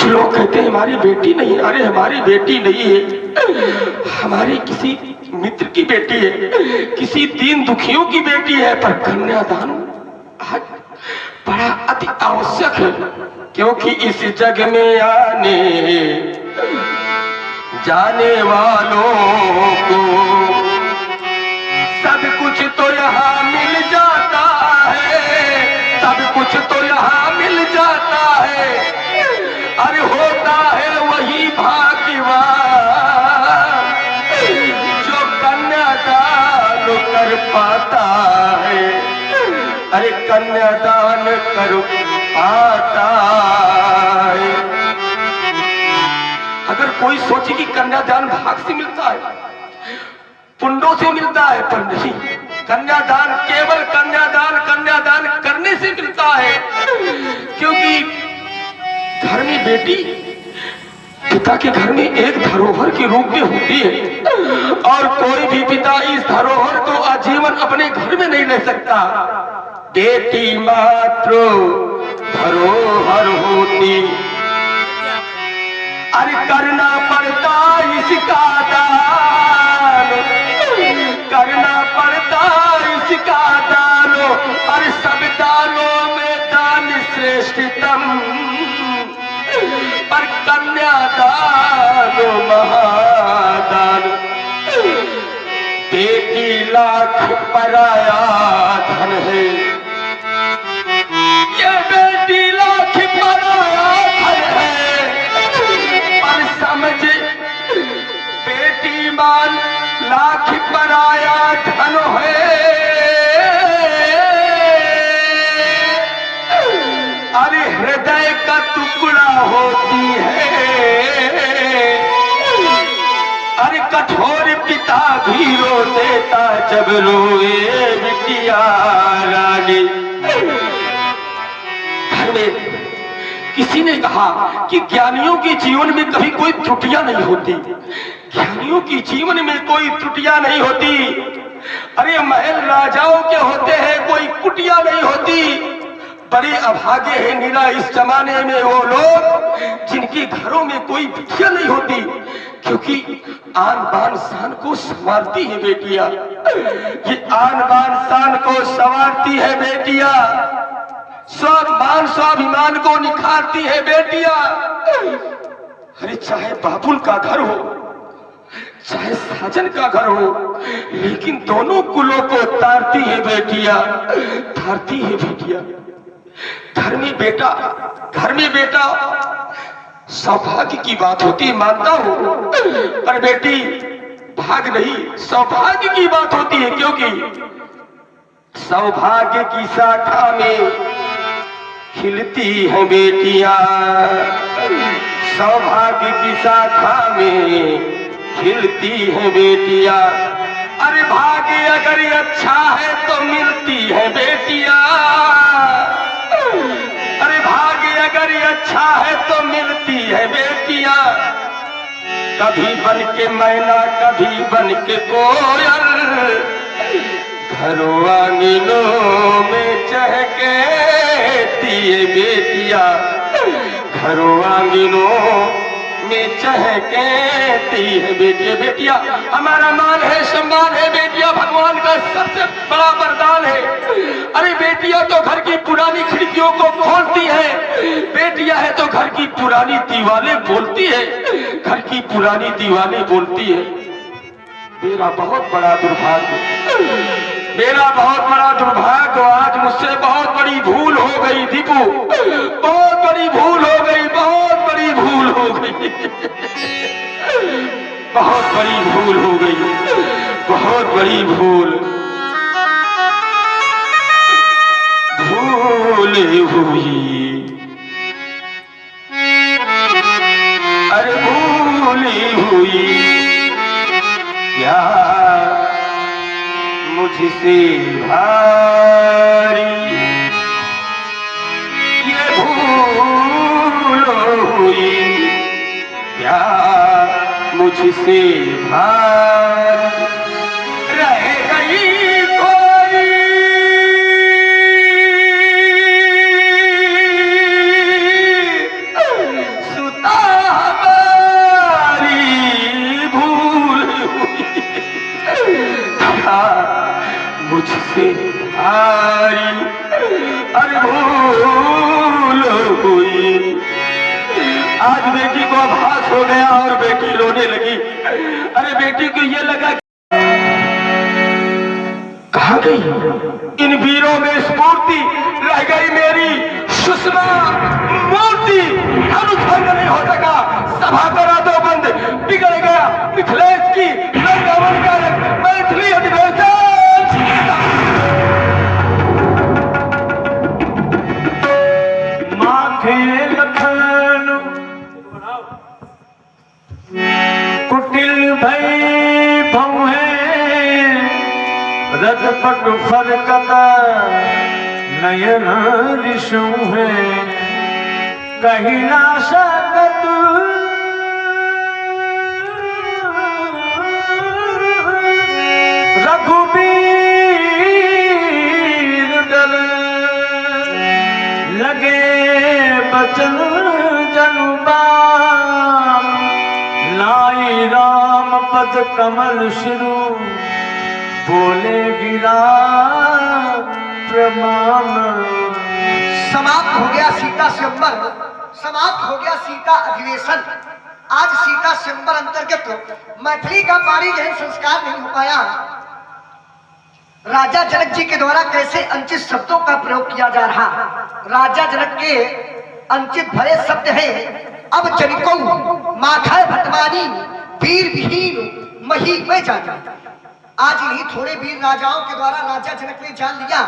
लोग कहते हैं हमारी बेटी नहीं है। अरे हमारी बेटी नहीं है, हमारी किसी मित्र की बेटी है, किसी दीन दुखियों की बेटी है। पर कन्यादान आज बड़ा अति आवश्यक है, क्योंकि इस जग में आने जाने वालों को सब कुछ तो यहाँ मिल जाता है, सब कुछ तो यहाँ मिल जाता है। अरे होता है वही भाग्यवान जो कन्यादान कर पाता है। अरे कन्यादान कर पाता है। अगर कोई सोचे कि कन्यादान भाग से मिलता है, पुण्यों से मिलता है, पर नहीं, कन्यादान केवल कन्यादान करने से मिलता है। क्योंकि घर में बेटी पिता के घर में एक धरोहर के रूप में होती है, और कोई भी पिता इस धरोहर को आजीवन अपने घर में नहीं ले सकता। बेटी मात्र धरोहर होती, अरे करना पड़ता इसका दान, करना पड़ता इसका दान। अरे सब दानों में दान श्रेष्ठतम, पर कन्यादान महादान। बेटी लाख पराया धन है, ये बेटी लाख पराया धन है। पर समझ बेटी मान लाख पराया धन है। अरे हृदय का टुकड़ा होती है, अरे कठोर पिता भी रो देता जब रोए बिटिया रानी। घर में किसी ने कहा कि ज्ञानियों के जीवन में कभी कोई त्रुटियां नहीं होती, ज्ञानियों की जीवन में कोई त्रुटियां नहीं होती। अरे महल राजाओं के होते हैं, कोई कुटिया नहीं होती। बड़े अभागे हैं नीला इस जमाने में वो लोग जिनके घरों में कोई बिटिया नहीं होती, क्योंकि आन बान शान को संवारती है बेटियां। ये आन बान शान को संवारती है बेटियां, स्वाभिमान स्वाभिमान को निखारती है बेटियां। अरे चाहे बाबुल का घर हो, चाहे साजन का घर हो, लेकिन दोनों कुलों को तारती है बेटियां, तारती है बेटियां। घर में बेटा सौभाग्य की बात होती है, मानता हूं, पर बेटी भाग नहीं, सौभाग्य की बात होती है। क्योंकि सौभाग्य की शाखा में खिलती है बेटियां, सौभाग्य की शाखा में खिलती है बेटियां। अरे भाग्य अगर अच्छा है तो मिलती है बेटियां, अरे भाग्य अगर अच्छा है तो मिलती है बेटियां। कभी बन के मैना, कभी बन के कोयल, घरों आंगनों में चहकती है बेटियां, घरों आंगनों में चहकती है बेटियां। बेटियां हमारा मान है, सम्मान है, बेटियां भगवान का सबसे बड़ा वरदान है। अरे बेटियां तो घर की पुरानी खिड़कियों को खोलती है, बेटियां है तो घर की पुरानी दीवारें बोलती है, घर की पुरानी दीवारें बोलती है। मेरा बहुत बड़ा दुर्भाग्य, मेरा बहुत बड़ा दुर्भाग्य, आज मुझसे बहुत बड़ी भूल हो गई दीपू, बहुत बड़ी भूल हो गई, बहुत बड़ी भूल हो गई, बहुत बड़ी भूल हो गई, बहुत बड़ी भूल हुई। अरे भूल हुई क्या मुझसे भारी, ये भूल हुई क्या मुझसे भारी। रह गई कोई सुत से हारी, अरे भूल हुई। आज बेटी को आभास हो गया और बेटी रोने लगी। अरे बेटी को ये लगा कहाँ गई? इन वीरों में स्फूर्ति रह गई मेरी सुषमा मूर्ति। अनुभंग नहीं हो सका, सभा करा दो बंद, बिगड़ गया मिथिलेश की रंगमन का मैथिली अधिवेशन। माथे लखन कुटिल भई भौहे रजपट फरकत नयन ऋषु है कही ना सकत रघुबीर डल लगे बचन जनुबा लाई राम पद कमल शिरु बोले गिरा प्रमाण। समाप्त हो गया सीता स्वयंवर, समाप्त हो गया सीता अधिवेशन। आज सीता स्वयंवर अंतर्गत मैथिली का पारी गहन संस्कार नहीं हो पाया। राजा जनक जी के द्वारा कैसे अंचित शब्दों का प्रयोग किया जा रहा। राजा जनक के अंचित भरे शब्द है अब जनिको माखय भटवानी वीर विहीन मही में जाना। आज इन्हीं थोड़े वीर राजाओं के द्वारा राजा जनक ने जान लिया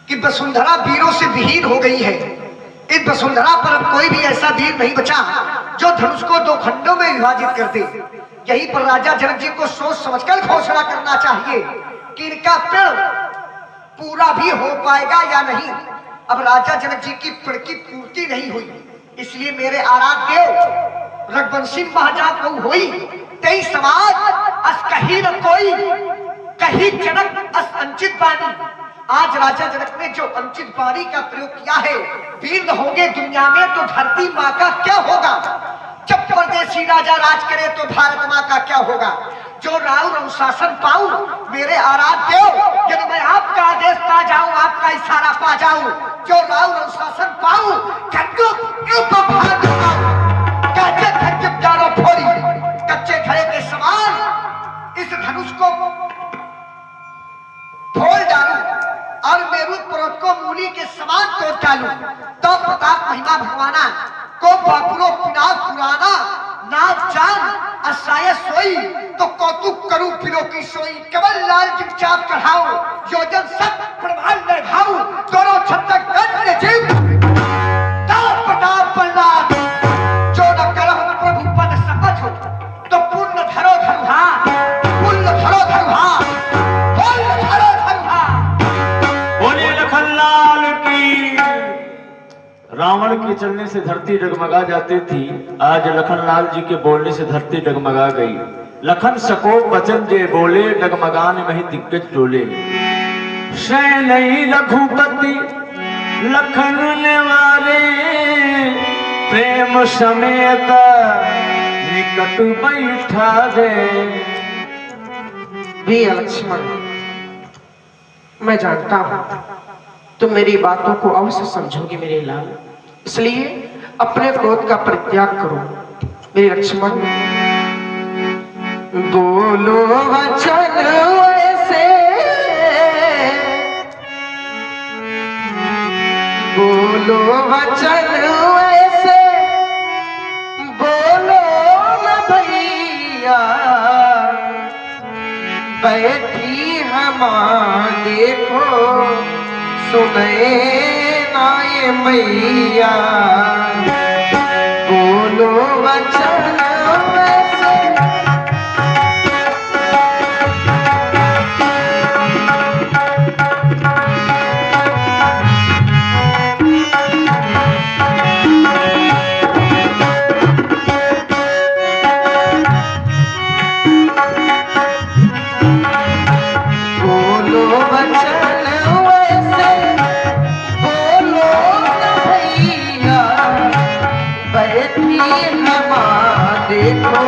कि वसुंधरा वीरों से विहीन हो गई है। इस वसुंधरा पर अब कोई भी ऐसा वीर नहीं बचा जो धनुष को दो खंडों में विभाजित कर दे। यहीं पर राजा जनक जी को सोच समझकर घोषणा करना चाहिए कि इनका पेड़ पूरा भी हो पाएगा या नहीं। अब राजा जनक जी की पेड़ की पूर्ति नहीं हुई, इसलिए मेरे आराध्य रघुवंशी महाजा को हुई तेई समाज अस कहीं न कोई कहीं जनक अस अंचित बानी। आज राजा जनक ने जो अंचित बानी का प्रयोग किया है, वीर होंगे दुनिया में तो धरती माँ का क्या होगा। जब परदेसी राजा राज करे तो भारत माँ का क्या होगा। जो राउर अनुशासन पाऊं मेरे आराध्य, यदि मैं आपका आदेश पा जाऊं, आपका इशारा पा जाऊं, जो राउर अनुशासन पाऊं कच्चे घड़े के समान इस धनुष को फोड़ डालूं और मेरू पर्वत को मूली के समान तोड़ डालूं। तो प्रताप महिमा भगवाना को बापुरो पिनाक पुराना नाच जान असाय सोई तो कौतुक करूं पिरो की सोई। केवल लाल चुपचाप चढ़ाओ योजन सब प्रभाव में भाऊ दोनों छत्तक गंज जीव प्रताप प्रहलाद जो न करह प्रभु पद शपथ तो पुण्य धरो धरुहा पुण्य धरो धरुहा पुण्य धरो धरुहा। बोले लखनलाल की। रावण के चलने से धरती डगमगा जाती थी, आज लखनलाल जी के बोलने से धरती डगमगा गई। लखन सको वचन जे बोले डगमगान में दिग्गज डोले। शैलई रघुपति लखन निवारे प्रेम समेत निकट बैठा दे। प्रिय लक्ष्मण, मैं जानता हूं तुम मेरी बातों को अवश्य समझोगे मेरे लाल, इसलिए अपने क्रोध का परित्याग करो मेरे लक्ष्मण। बोलो वचन ऐसे, बोलो वचन ऐसे, बोलो न भैया बैठी हमार देखो सुने ना ये मैया। बोलो वचन ऐसे, देखो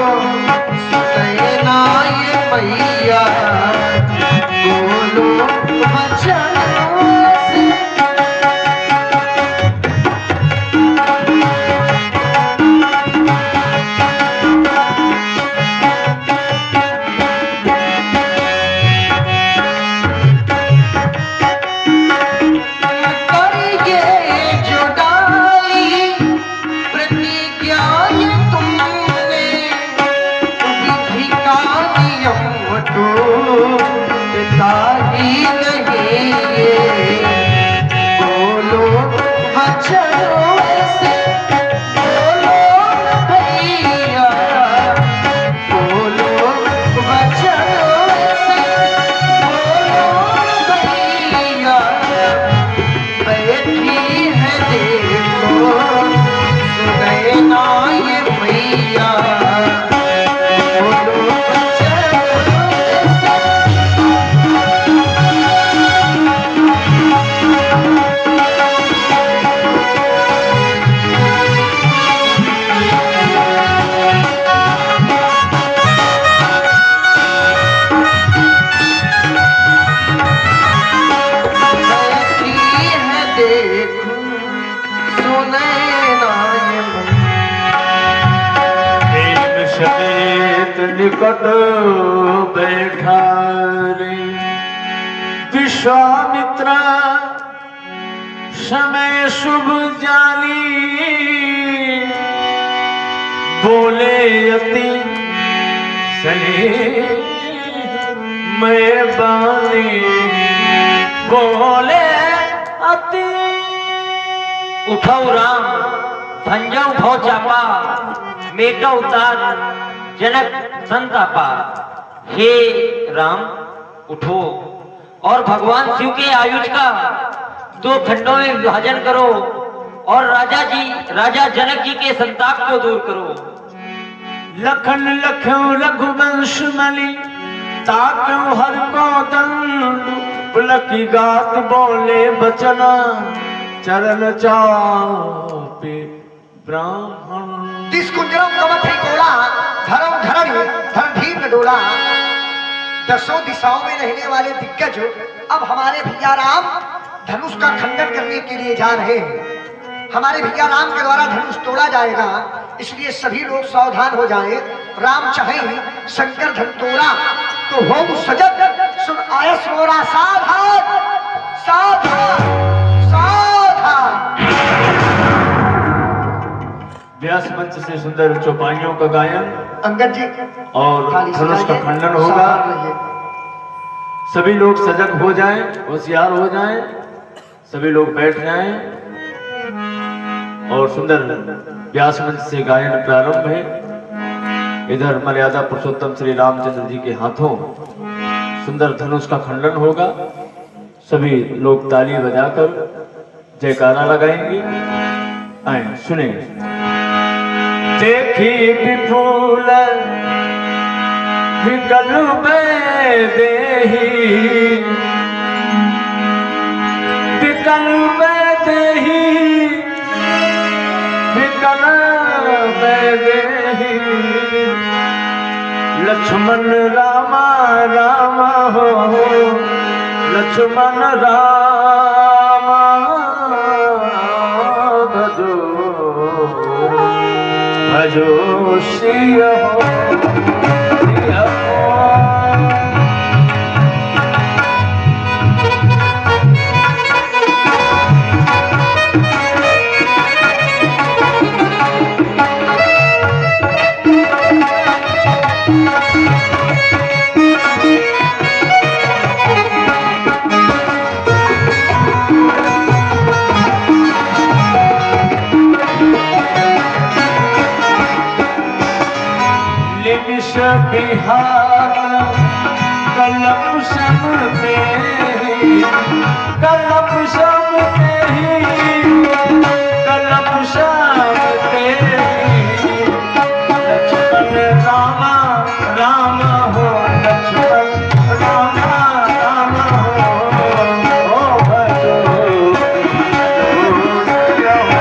सुने ना ये मैया। बोलो समेत निकट बैठा रे। विश्वामित्र समय शुभ जानी, बोले अति सने मैं बानी, बोले अति। उठो राम भंजऊ भौ चापा, मेटा उतार जनक संतापा। हे राम उठो और भगवान शिव के आयुष का 2 खंडों में विभाजन करो और राजा जनक जी के संताप को दूर करो। लखन लख्यों रघुवंश मलि, ताक्यों हर को दंड। पुलकी गात बोले बचना, चरण चापे ब्राह्मण। तिस कुंजरम कवच ही कोला, धर्म धरण धरणधीर न डोला। 10 दिशाओं में रहने वाले दिग्गज अब हमारे भैया राम धनुष का खंडन करने के लिए जा रहे हैं। हमारे भैया राम के द्वारा धनुष तोड़ा जाएगा, इसलिए सभी लोग सावधान हो जाएं। राम चाहे शंकर धन तोड़ा तो होम सजग, सुन आयस मोरा सावधान सावधान सावधान। व्यास मंच से सुंदर चौपाइयों का गायन अंगद जी और थाली धनुष का सजाइए, खंडन होगा। सावधान रहिए। सभी लोग सजग हो जाएं, होशियार हो जाएं, सभी लोग बैठ जाएं और सुंदर व्यास मंच से गायन प्रारंभ है। इधर मर्यादा पुरुषोत्तम श्री रामचंद्र जी के हाथों सुंदर धनुष का खंडन होगा। सभी लोग ताली बजाकर जयकारा लगाएंगे। आए सुने। देखी विपुल विकल देही, विकल देही, विकल देही। लक्ष्मण रामा रामा हो, लक्ष्मण रामा भजो भजो सिय हो, सिय हो। बिहार कलम सब में